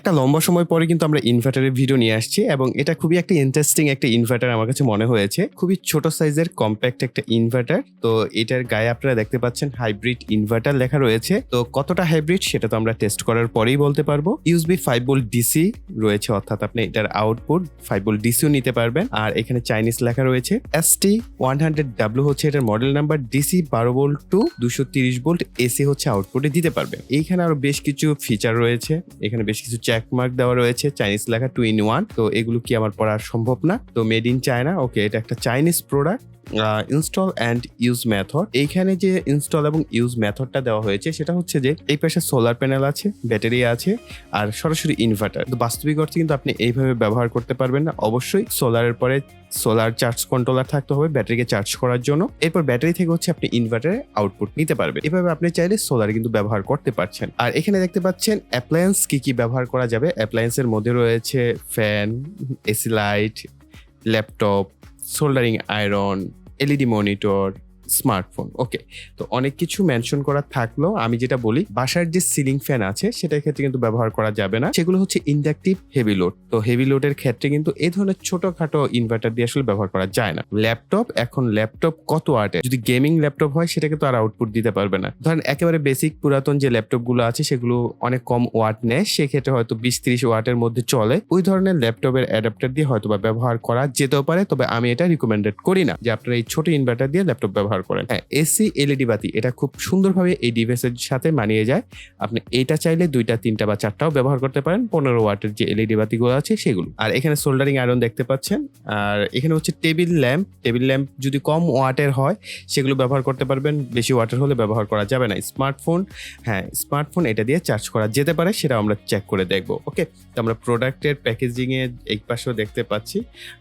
একটা লম্বা সময় পরে কিন্তু আমরা ইনভার্টারের ভিডিও নিয়ে আসছি এবং এটা খুবই একটা ইন্টারেস্টিং একটা ইনভার্টার আমার কাছে মনে হয়েছে। খুবই ছোট সাইজের কম্প্যাক্ট একটা ইনভার্টার। তো এটার গায়ে আপনারা দেখতে পাচ্ছেন হাইব্রিড ইনভার্টার লেখা রয়েছে। তো কতটা হাইব্রিড সেটা তো আমরা টেস্ট করার পরেই বলতে পারবো। ইউএসবি 5 ভোল্ট ডিসি রয়েছে, অর্থাৎ আপনি এটার আউটপুট 5 ভোল্ট ডিসিও নিতে পারবেন। আর এখানে চাইনিজ লেখা রয়েছে। ST100W হচ্ছে এটার model number. DC 12 volt to 230 volt AC হচ্ছে আউটপুটে দিতে পারবেন। এইখানে আরো বেশ কিছু ফিচার রয়েছে, এখানে বেশ কিছু চেক মার্ক দেওয়া রয়েছে, চাইনিজ লেখা 2 in 1। তো এগুলো কি আমার পড়া সম্ভব না। তো মেড ইন চায়না, ওকে, এটা একটা Chinese product. Install and use method, এইখানে যে ইনস্টল এবং ইউজ মেথডটা দেওয়া হয়েছে সেটা হচ্ছে যে এই পাশে সোলার প্যানেল আছে, ব্যাটারি আছে আর সরাসরি ইনভার্টার। তো বাস্তবিক অর্থে কিন্তু আপনি এইভাবে ব্যবহার করতে পারবেন না। অবশ্যই সোলারের পরে সোলার চার্জ কন্ট্রোলার থাকতে হবে ব্যাটারিকে চার্জ করার জন্য। এরপর ব্যাটারি থেকে হচ্ছে আপনি ইনভার্টারে আউটপুট নিতে পারবেন। এভাবে আপনি চাইলে সোলার কিন্তু ব্যবহার করতে পারছেন। আর এখানে দেখতে পাচ্ছেন অ্যাপ্লায়েন্স কি কি ব্যবহার করা যাবে। অ্যাপ্লায়েন্সের মধ্যে রয়েছে fan, AC light, laptop, soldering iron, LED monitor, smartphone. Okay, তো অনেক কিছু মেনশন করা থাকলো। আমি যেটা বলি, বাসার যে সিলিং ফ্যান আছে সেটার ক্ষেত্রে কিন্তু ব্যবহার করা যাবে না, সেগুলো হচ্ছে ইন্ডাকটিভ হেভি লোড। তো হেভি লোডের ক্ষেত্রে কিন্তু এই ধরনের ছোটখাটো ইনভার্টার দিয়ে আসলে ব্যবহার করা যায় না। ল্যাপটপ, এখন ল্যাপটপ কত ওয়াটের, যদি গেমিং ল্যাপটপ হয় সেটাকে তো আর আউটপুট দিতে পারবে না। ধরেন একেবারে বেসিক পুরাতন যে ল্যাপটপ গুলো আছে সেগুলো অনেক কম ওয়াট নেয়, সেক্ষেত্রে হয়তো 20-30 ওয়াটের মধ্যে চলে। ওই ধরনের ল্যাপটপের অ্যাডাপ্টার দিয়ে হয়তো বা ব্যবহার করা যেতেও পারে, তবে আমি এটা রিকমেন্ডেড করি না যে আপনারা এই ছোট ইনভার্টার দিয়ে ল্যাপটপ ব্যবহার করেন। হ্যাঁ, এসি এলইডি বাতি এটা খুব সুন্দরভাবে এই ডিভাইসের সাথে মানিয়ে যায়। আপনি এটা চাইলে 2টা 3টা বা 4টাও ব্যবহার করতে পারেন, 15 ওয়াটের যে এলইডি বাতিগুলো আছে সেগুলো। আর এখানে সোল্ডারিং আয়রন দেখতে পাচ্ছেন। আর এখানে হচ্ছে টেবিল ল্যাম্প যদি কম ওয়াটের হয় সেগুলো ব্যবহার করতে পারবেন, বেশি ওয়াটের হলে ব্যবহার করা যাবে না। স্মার্টফোন, হ্যাঁ স্মার্টফোন এটা দিয়ে চার্জ করা যেতে পারে, সেটা আমরা চেক করে দেখবো। ওকে, তো আমরা প্রোডাক্টের প্যাকেজিং এ এই পাশেও দেখতে পাচ্ছি।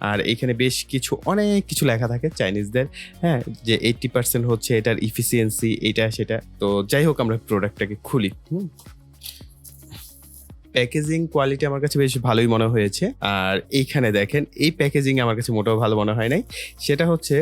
আর এখানে বেশ কিছু অনেক কিছু লেখা থাকে চাইনিজদের, হ্যাঁ, যে 80% হচ্ছে এটার ইফিসিয়েন্সি, এটা সেটা। তো যাই হোক, আমরা প্রোডাক্টটাকে খুলি। প্যাকেজিং কোয়ালিটি আমার কাছে বেশ ভালোই মনে হয়েছে। আর এইখানে দেখেন, এই প্যাকেজিং আমার কাছে মোটেও ভালো মনে হয় নাই। সেটা হচ্ছে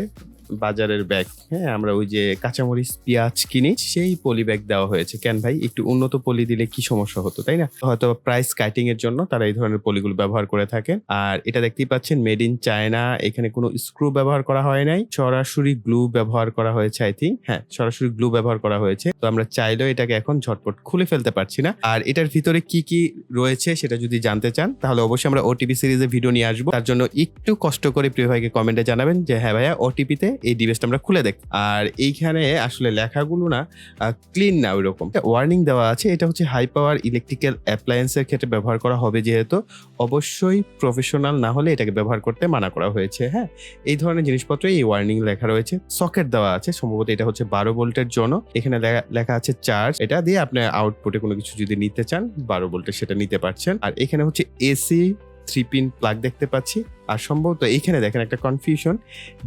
বাজারের ব্যাগ, হ্যাঁ, আমরা ওই যে কাঁচামরিচ পেঁয়াজ কিনি সেই পলি ব্যাগ দেওয়া হয়েছে। কেন ভাই, একটু উন্নত পলি দিলে কি সমস্যা হতো, তাই না? হয়তো প্রাইস কাটিং এর জন্য তারা এই ধরনের পলিগুলো ব্যবহার করে থাকেন। আর এটা দেখতেই পাচ্ছেন মেড ইন চায়না, এখানে কোনো স্ক্রু ব্যবহার করা হয় নাই, সরাসরি গ্লু ব্যবহার করা হয়েছে। আই থিঙ্ক, হ্যাঁ, সরাসরি গ্লু ব্যবহার করা হয়েছে। তো আমরা চাইলেও এটাকে এখন ঝটপট খুলে ফেলতে পারছি না। আর এটার ভিতরে কি কি রয়েছে সেটা যদি জানতে চান তাহলে অবশ্যই আমরা ওটিপি সিরিজে ভিডিও নিয়ে আসবো। তার জন্য একটু কষ্ট করে প্রিয় ভাইকে কমেন্টে জানাবেন যে হ্যাঁ ভাইয়া, ওটিপিতে এই ডিভাইসটা আমরা খুলে দেখ। আর এইখানে আসলে লেখাগুলো না ক্লিন না, ওই রকম ওয়ার্নিং দেওয়া আছে। এটা হচ্ছে হাই পাওয়ার ইলেকট্রিক্যাল অ্যাপ্লায়েন্সের ক্ষেত্রে ব্যবহার করা হবে, যেহেতু অবশ্যই প্রফেশনাল না হলে এটাকে ব্যবহার করতে মানা করা হয়েছে। হ্যাঁ, এই ধরনের জিনিসপত্রে এই ওয়ার্নিং লেখা রয়েছে। সকেট দেওয়া আছে, সম্ভবত এটা হচ্ছে 12 ভোল্টের জন্য। এখানে লেখা আছে চার্জ, এটা দিয়ে আপনি আউটপুটে কোনো কিছু যদি নিতে চান 12 ভোল্টের সেটা নিতে পারছেন। আর এখানে হচ্ছে এসি 3 পিন প্লাগ দেখতে পাচ্ছি। আর সম্ভবত এইখানে দেখেন একটা কনফিউশন,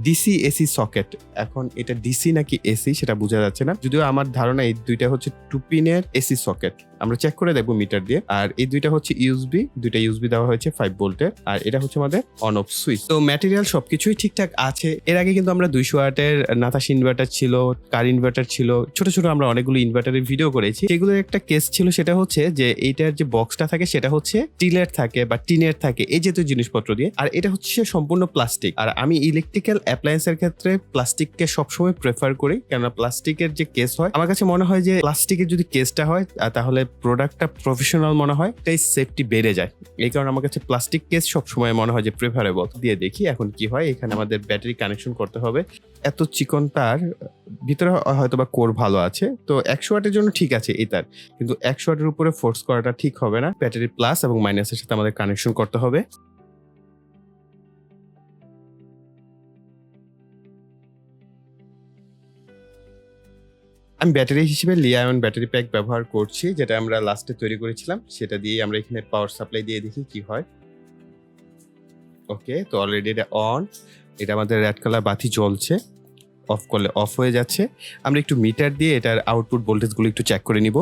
ডিসি এসি সকেট। এখন এটা ডিসি নাকি এসি সেটা বোঝা যাচ্ছে না, যদিও আমার ধারণা এই দুইটা হচ্ছে 2 পিনের এসি সকেট। আমরা চেক করে দেখবো মিটার দিয়ে। আর এই দুইটা হচ্ছে ইউএসবি, দুইটা ইউএসবি দেওয়া হয়েছে 5 ভোল্টের। আর এটা হচ্ছে আমাদের অন অফ সুইচ। তো ম্যাটেরিয়াল সবকিছুই ঠিকঠাক আছে। এর আগে কিন্তু আমরা 200 ওয়াটের নাতাশ ইনভার্টার ছিল, কার ইনভার্টার ছিল, ছোট ছোট আমরা অনেকগুলো ইনভার্টারের ভিডিও করেছি। সেগুলোর একটা কেস ছিল, সেটা হচ্ছে যে এইটার যে বক্সটা থাকে সেটা হচ্ছে স্টিলের থাকে বা টিনের থাকে, এই জাতীয় জিনিসপত্র দিয়ে। আর এটা হচ্ছে সম্পূর্ণ প্লাস্টিক। আর আমি ইলেকট্রিক্যাল অ্যাপ্লায়েন্সের ক্ষেত্রে প্লাস্টিককে সবসময় প্রেফার করি, কেননা প্লাস্টিকের যে কেস হয় আমার কাছে মনে হয় যে প্লাস্টিকের যদি কেসটা হয় তাহলে প্রোডাক্টটা প্রফেশনাল মনে হয়, তাই সেফটি বেড়ে যায়। এই কারণে আমার কাছে প্লাস্টিক কেস সবসময় মনে হয় যে প্রেফারেবল। দিয়ে দেখি এখন কি হয়। এখানে আমাদের ব্যাটারি কানেকশন করতে হবে। এত চিকন তার, ভিতরে হয়তো বা কোর ভালো আছে, তো 100 ওয়াটের জন্য ঠিক আছে এই তার, কিন্তু 100 ওয়াটের উপরে ফোর্স করাটা ঠিক হবে না। ব্যাটারি প্লাস এবং মাইনাসের সাথে আমাদের কানেকশন করতে হবে। আমি ব্যাটারি হিসেবে লিয়ায়ন ব্যাটারি প্যাক ব্যবহার করছি, যেটা আমরা লাস্টে তৈরি করেছিলাম। সেটা দিয়ে আমরা এখানে পাওয়ার সাপ্লাই দিয়ে দেখি কি হয়। ওকে, তো অলরেডি এটা অন, এটা আমাদের রেড কালার বাতি জ্বলছে। অফ করলে অফ হয়ে যাচ্ছে। আমরা একটু মিটার দিয়ে এটার আউটপুট ভোল্টেজগুলো একটু চেক করে নিব।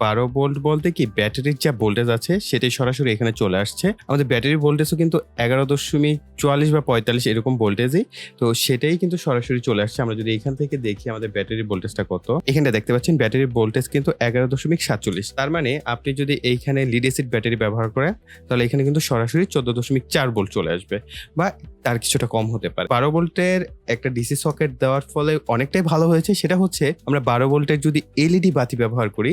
12 ভোল্ট বলতে কি ব্যাটারির যা ভোল্টেজ আছে সেটাই সরাসরি এখানে চলে আসছে। আমাদের ব্যাটারির ভোল্টেজও কিন্তু 11.44 বা 45 এরকম ভোল্টেজই, তো সেটাই কিন্তু সরাসরি চলে আসছে। আমরা যদি এখান থেকে দেখি আমাদের ব্যাটারির ভোল্টেজটা কত, এখানটা দেখতে পাচ্ছেন ব্যাটারির ভোল্টেজ কিন্তু 11.47। তার মানে আপনি যদি এইখানে লিড অ্যাসিড ব্যাটারি ব্যবহার করেন তাহলে এখানে কিন্তু সরাসরি 14.4 ভোল্ট চলে আসবে বা তার কিছুটা কম হতে পারে। 12 ভোল্টের একটা ডিসি সকেট দেওয়ার ফলে অনেকটাই ভালো হয়েছে। সেটা হচ্ছে আমরা 12 ভোল্টের যদি এলইডি বাতি ব্যবহার করি,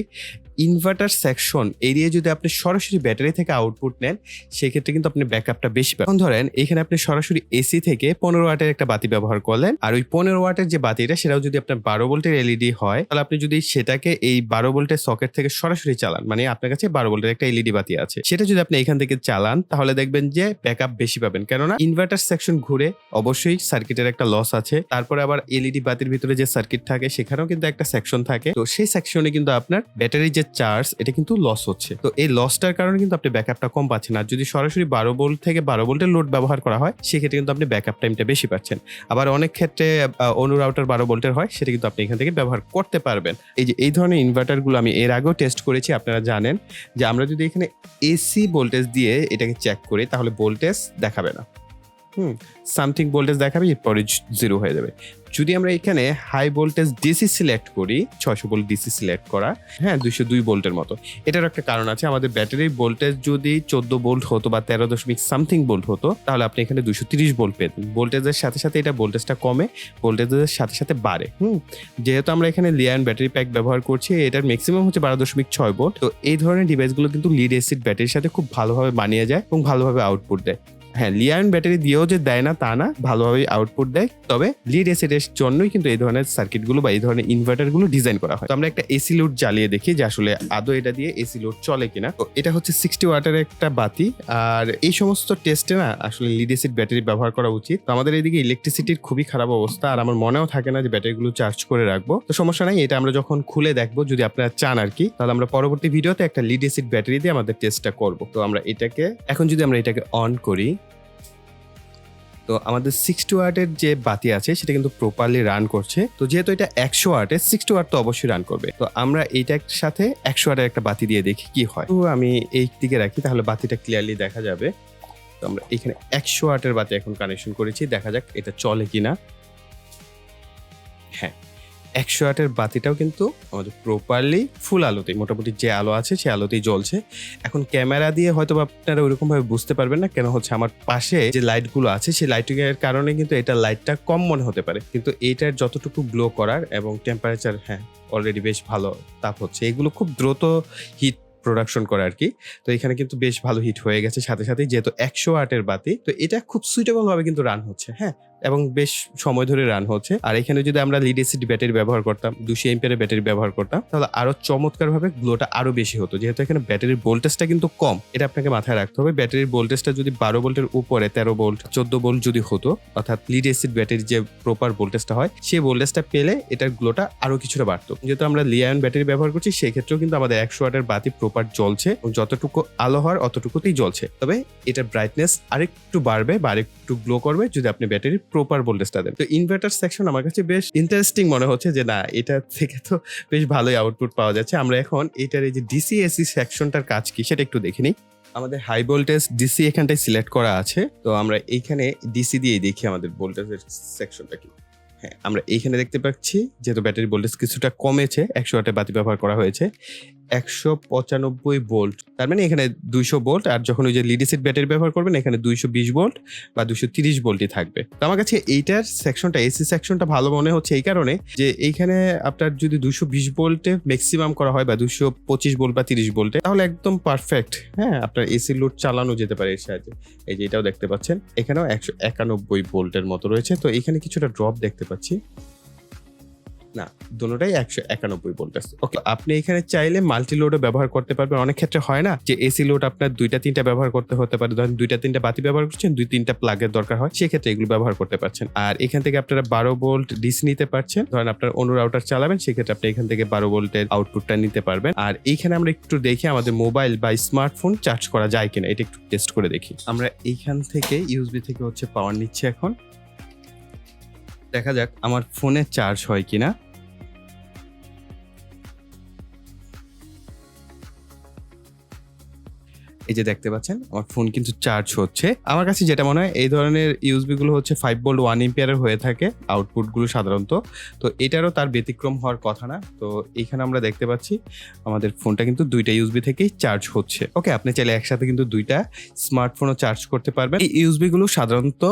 ইনভার্টার সেকশন এরিয়া যদি আপনি সরাসরি ব্যাটারি থেকে আউটপুট নেন সেক্ষেত্রে কিন্তু আপনি ব্যাকআপটা বেশি পাবেন। ধরেন এখানে আপনি সরাসরি এসি থেকে 15 ওয়াটের একটা বাতি ব্যবহার করলেন, আর ওই 15 ওয়াটের যে বাতিটা সেটাও যদি আপনার 12 ভোল্টের এলইডি হয় তাহলে আপনি যদি সেটাকে এই 12 ভোল্টের সকেট থেকে সরাসরি চালান, মানে আপনার কাছে 12 ভোল্টের একটা এলইডি বাতি আছে, সেটা যদি আপনি এখান থেকে চালান তাহলে দেখবেন যে ব্যাকআপ বেশি পাবেন। কেননা ইনভার্টার সেকশন ঘুরে অবশ্যই সার্কিটের একটা লস আছে, তারপরে আবার এলইডি বাতির ভিতরে যে সার্কিট থাকে সেখানেও কিন্তু একটা সেকশন থাকে, তো সেই সেকশনে কিন্তু আপনার ব্যাটারির যে চার্জ এটা কিন্তু লস হচ্ছে। তো এই লসটার কারণে কিন্তু আপনি ব্যাকআপটা কম পাচ্ছেন। আর যদি সরাসরি 12 ভোল্ট থেকে 12 ভোল্টের লোড ব্যবহার করা হয় সেক্ষেত্রে কিন্তু আপনি ব্যাকআপ টাইমটা বেশি পাচ্ছেন। আবার অনেক ক্ষেত্রে অনু রাউটার 12 ভোল্টের হয়, সেটা কিন্তু আপনি এখান থেকে ব্যবহার করতে পারবেন। এই ধরনের ইনভার্টারগুলো আমি এর আগেও টেস্ট করেছি। আপনারা জানেন যে আমরা যদি এখানে এসি ভোল্টেজ দিয়ে এটাকে চেক করি তাহলে ভোল্টেজ দেখাবে না, সামথিং ভোল্টেজ দেখাবে, এরপরে 0 হয়ে যাবে। যদি আমরা এখানে হাই ভোল্টেজ ডিসি সিলেক্ট করি, 600 ভোল্ট ডিসি সিলেক্ট করা, 202 ভোল্টের মতো, এটার একটা কারণ আছে। আমাদের ব্যাটারির ভোল্টেজ যদি 14 ভোল্ট হতো বা 13.something ভোল্ট হতো তাহলে আপনি এখানে 230 ভোল্ট পেতেন। ভোল্টেজের সাথে সাথে এটা ভোল্টেজটা কমে, ভোল্টেজের সাথে সাথে বাড়ে। যেহেতু আমরা এখানে লিয়ান ব্যাটারি প্যাক ব্যবহার করছি, এটার ম্যাক্সিমাম হচ্ছে 12.6 ভোল্ট। তো এই ধরনের ডিভাইসগুলো কিন্তু লিড অ্যাসিড ব্যাটারির সাথে খুব ভালোভাবে মানিয়ে যায় এবং ভালোভাবে আউটপুট দেয়। লিয়ান ব্যাটারি দিয়েও যে দেয় না তা না, ভালোভাবে আউটপুট দেয়। তবে লিড অ্যাসিডের জন্যই কিন্তু এই ধরনের সার্কিটগুলো বা এই ধরনের ইনভার্টারগুলো ডিজাইন করা হয়। তো আমরা একটা এসি লোড জ্বালিয়ে দেখি যে আসলে আদৌ এটা দিয়ে এসি লোড চলে কিনা। তো এটা হচ্ছে 60 ওয়াটের একটা বাতি, আর এই সমস্ত টেস্টে না আসলে লিড অ্যাসিড ব্যাটারি ব্যবহার করা উচিত। তো আমাদের এদিকে ইলেকট্রিসিটির খুবই খারাপ অবস্থা, আর আমার মনেও থাকে না যে ব্যাটারিগুলো চার্জ করে রাখবো। তো সমস্যা নাই, এটা আমরা যখন খুলে দেখবো, যদি আপনারা চান আর কি, তাহলে আমরা পরবর্তী ভিডিওতে একটা লিড অ্যাসিড ব্যাটারি দিয়ে আমাদের টেস্টটা করবো। তো আমরা এটাকে এখন যদি আমরা এটাকে অন করি, তো আমাদের 60 ওয়াটের যে বাতি আছে সেটা কিন্তু প্রপারলি রান করছে। তো যেহেতু এটা 100 ওয়াটের, 60 ওয়াট তো অবশ্যই রান করবে। তো আমরা এইটার সাথে 100 ওয়াটের একটা বাতি দিয়ে দেখি কি হয়। তো আমি এই দিকে রাখি, তাহলে বাতিটা ক্লিয়ারলি দেখা যাবে। তো আমরা এখানে 100 ওয়াটের বাতি এখন কানেকশন করেছি, দেখা যাক এটা চলে কিনা। 100 ওয়াটের বাতিটাও কিন্তু আমাদের প্রপারলি ফুল আলোতেই, মোটামুটি যে আলো আছে সে আলোতেই জ্বলছে। এখন ক্যামেরা দিয়ে হয়তো আপনারা ওইরকম ভাবে বুঝতে পারবেন না, কেন হচ্ছে আমার পাশে যে লাইটগুলো আছে সেই লাইটিংয়ের কারণে কিন্তু এটা লাইটটা কম মনে হতে পারে, কিন্তু এইটার যতটুকু গ্লো করার এবং টেম্পারেচার অলরেডি বেশ ভালো তাপ হচ্ছে, এগুলো খুব দ্রুত হিট প্রোডাকশন করে আর কি। তো এখানে কিন্তু বেশ ভালো হিট হয়ে গেছে সাথে সাথে, যেহেতু 100 ওয়াটের বাতি, তো এটা খুব সুইটেবল ভাবে কিন্তু রান হচ্ছে, এবং বেশ সময় ধরে রান হচ্ছে। আর এখানে যদি আমরা লিড অ্যাসিড ব্যাটারি ব্যবহার করতাম, 200 এম্পিয়ারের ব্যাটারি ব্যবহার করতাম, তাহলে আরো চমৎকার ভাবে গ্লোটা আরো বেশি হতো। যেহেতু এখানে ব্যাটারির ভোল্টেজটা কিন্তু কম, এটা আপনাকে মাথায় রাখতে হবে। ব্যাটারির ভোল্টেজটা যদি 12 ভোল্টের উপরে 13 ভোল্ট 14 ভোল্ট যদি হতো, অর্থাৎ লিড অ্যাসিড ব্যাটারির যে প্রপার ভোল্টেজটা হয় সেই ভোল্টেজটা পেলে এটার গ্লোটা আরো কিছুটা বাড়তো। যেহেতু আমরা লিয়ান ব্যাটারি ব্যবহার করছি সেই ক্ষেত্রেও কিন্তু আমাদের 100 ওয়াটের বাতি প্রপার জ্বলছে এবং যতটুকু আলো হওয়ার অতটুকুতেই জ্বলছে। তবে এটার ব্রাইটনেস আরেকটু বাড়বে বা আরেকটু গ্লো করবে যদি আপনি ব্যাটারির প্রপার ভোল্টেজটা দেন। তো ইনভার্টার সেকশন আমার কাছে বেশ ইন্টারেস্টিং মনে হচ্ছে, যে না এটা থেকে তো বেশ ভালোই আউটপুট পাওয়া যাচ্ছে। আমরা এখন এটার এই যে ডিসি এসি সেকশনটার কাজ কি সেটা একটু দেখে নিই। আমাদের হাই ভোল্টেজ ডিসি এখানটায় সিলেক্ট করা আছে, তো আমরা এইখানে ডিসি দিয়ে দেখি আমাদের ভোল্টেজের সেকশনটা কি। আমরা এইখানে দেখতে পাচ্ছি যেহেতু ব্যাটারি ভোল্টেজ কিছুটা কমেছে, 100 ওয়াটের বাতি ব্যবহার করা হয়েছে, 195 ভোল্ট, তার মানে এখানে 200 ভোল্ট। আর যখন ওই যে লিড অ্যাসিড ব্যাটারি ব্যবহার করবেন এখানে 220 ভোল্ট বা 230 ভোল্টই থাকবে। তো আমার কাছে এইটার সেকশনটা, এসি সেকশনটা ভালো মনে হচ্ছে এই কারণে যে এইখানে আপনার যদি 220 ভোল্টে ম্যাক্সিমাম করা হয় বা 225 ভোল্ট বা 30 ভোল্টে, তাহলে একদম পারফেক্ট। আপনার এসি লোড চালানো যেতে পারে এর সাহায্যে। এই যে এটাও দেখতে পাচ্ছেন, এখানেও 191 ভোল্টের মতো রয়েছে। তো এখানে কিছুটা ড্রপ দেখতে পাচ্ছি না, দুটোটাই 191 ভোল্ট আছে। ওকে, আপনি এখানে চাইলে মাল্টি লোডও ব্যবহার করতে পারবেন। অনেক ক্ষেত্রে হয় না যে এসি লোড আপনার 2-3টা ব্যবহার করতে হতে পারে, ধরেন 2-3টা বাতি ব্যবহার করছেন, 2-3টা প্লাগের দরকার হয়, সেক্ষেত্রে এগুলো ব্যবহার করতে পারছেন। আর এখান থেকে আপনারা 12 ভোল্ট ডিসি নিতে পারছেন, ধরেন আপনার অনু রাউটার চালাবেন, সেক্ষেত্রে আপনি এখান থেকে 12 ভোল্টের আউটপুটটা নিতে পারবেন। আর এইখানে আমরা একটু দেখি আমাদের মোবাইল বা স্মার্টফোন চার্জ করা যায় কিনা, এটা একটু টেস্ট করে দেখি। আমরা এইখান থেকে ইউএসবি থেকে হচ্ছে পাওয়ার নিচ্ছি, এখন দেখা যাক আমার ফোনে চার্জ হয় কিনা। এই যে দেখতে পাচ্ছেন আমার ফোন কিন্তু চার্জ হচ্ছে। আমার কাছে যেটা মনে হয় এই ধরনের ইউএসবি গুলো হচ্ছে 5 ভোল্ট 1 এম্পিয়ারের হয়ে থাকে আউটপুট গুলো সাধারণত। তো এটারও তার ব্যতিক্রম হওয়ার কথা না। তো এইখানে আমরা দেখতে পাচ্ছি আমাদের ফোনটা কিন্তু দুইটা ইউএসবি থেকেই চার্জ হচ্ছে। ওকে, আপনি চাইলে একসাথে কিন্তু দুইটা স্মার্টফোনও চার্জ করতে পারবেন। এই ইউএসবি গুলো সাধারণত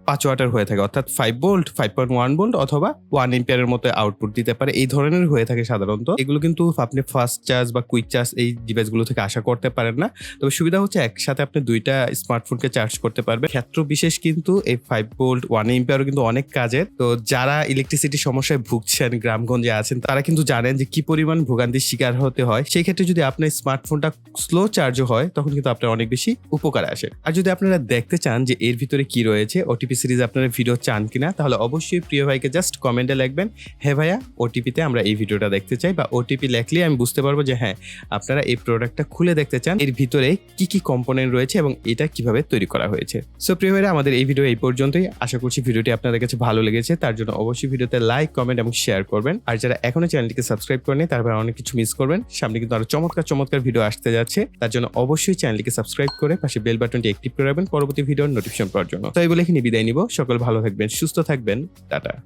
5 ওয়াটের হয়ে থাকে, অর্থাৎ 5 ভোল্ট 5.1 ভোল্ট অথবা 1 এম্পিয়ারের মতো আউটপুট দিতে পারে, এই ধরনের হয়ে থাকে সাধারণত। এগুলো কিন্তু আপনি ফাস্ট চার্জ বা কুইক চার্জ এই ডিভাইসগুলো থেকে আশা করতে পারেন না। তবে সুবিধা হচ্ছে একসাথে আপনি দুইটা স্মার্টফোনকে চার্জ করতে পারবেন। ক্ষেত্র বিশেষ কিন্তু এই 5 ভোল্ট 1 এম্পিয়ারও কিন্তু অনেক কাজের। তো যারা ইলেকট্রিসিটির সমস্যায় ভুগছেন, গ্রামগঞ্জে আছেন, তারা কিন্তু জানেন যে কি পরিমাণ ভোগান্তির শিকার হতে হয়। সেই ক্ষেত্রে যদি আপনার স্মার্টফোনটা স্লো চার্জও হয় তখন কিন্তু আপনার অনেক বেশি উপকার আসে। আর যদি আপনারা দেখতে চান যে এর ভিতরে কি রয়েছে, ওটিপি সিরিজ আপনারা ভিডিও চান কিনা, তাহলে অবশ্যই প্রিয় ভাইকে জাস্ট কমেন্টে লিখবেন, হ্যাঁ ভাইয়া ওটিপিতে আমরা এই ভিডিওটা দেখতে চাই, বা ওটিপি লেখলে আমি বুঝতে পারবো যে হ্যাঁ আপনারা এই প্রোডাক্টটা খুলে দেখতে চান, এর ভিতরে কি কি কম্পোনেন্ট রয়েছে এবং এটা কিভাবে তৈরি করা হয়েছে। সো প্রিয় ভাইরা, আমাদের এই ভিডিও এই পর্যন্তই। আশা করছি ভিডিওটি আপনাদের কাছে ভালো লেগেছে। তার জন্য অবশ্যই ভিডিওতে লাইক, কমেন্ট এবং শেয়ার করবেন। আর যারা এখনো চ্যানেলটিকে সাবস্ক্রাইব করেনি তারপর অনেক কিছু মিস করবেন। সামনে কিন্তু আরো চমৎকার ভিডিও আসতে যাচ্ছে। তার জন্য অবশ্যই চ্যানেলটিকে সাবস্ক্রাইব করে পাশে বেল বাটনটি অ্যাক্টিভ করে রাখবেন পরবর্তী ভিডিওর নোটিফিকেশন পাওয়ার জন্য। তো এই বলে এখানে বিদায় নিব। সকল ভালো থাকবেন, সুস্থ থাকবেন, টাটা।